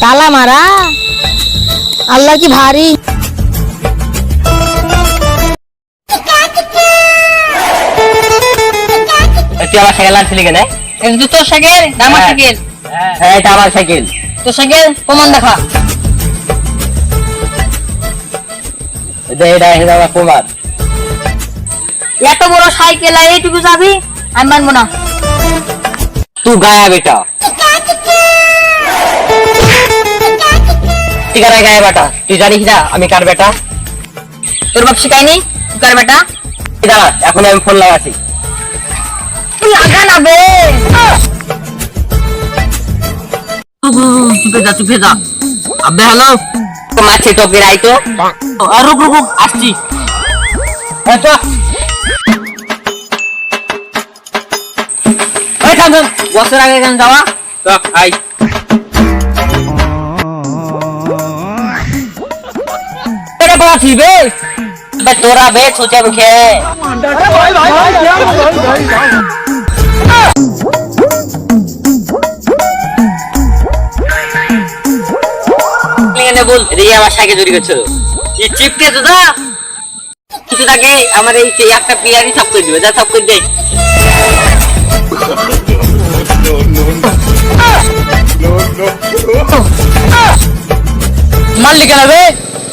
ताला मारा अल्लाह की भारी। তুই আমার সাইকেল আনছিলি কেন? এটা তোর সাইকেল না আমার সাইকেল? হ্যাঁ এটা আমার সাইকেল। তোর সাইকেল প্রমাণ দেখা। এটা আমার প্রমাণ। এত বড় সাইকেল আর এইটুকু যাবি? আমি মানবো না। তুই গায়া বেটা। ঠিকানা গায়া বেটা। তুই জানিস না আমি কার বেটা? তোর বাপ শিখায়নি তুই কার বেটা? দাঁড়া এখন আমি ফোন লাগাচ্ছি। তুই আগা না বে। চুপে যা। আবে হ্যালো মাছি টপকে রাই তো। রুক রুক রুক আসছি। বছর আগে কেন যাওয়া আই তোরা বে সোচা মুখে বল রে আমার সাইকেল চুরি করছো চিপকে তো দা কিছু থাকে আমার এই একটা পিয়ারি সব করে দিবে যা সব করে দে মারলি কেন বে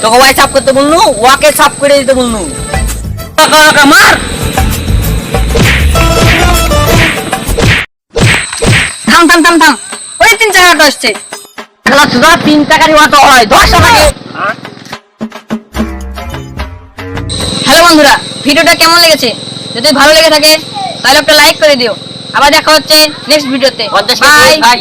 তোকে ওয়াই সাফ করতে বললু ওয়াকে সাফ করে দিতে বললু মার থাম থাম থাম থাম ওই 3 টাকা অটো আসছে। 3 টাকারই অটো হয় 10 টাকা। হ্যালো বন্ধুরা, ভিডিওটা কেমন লেগেছে? যদি ভালো লেগে থাকে তাহলে একটা লাইক করে দিও। আবার দেখা হচ্ছে নেক্সট ভিডিওতে। বাই।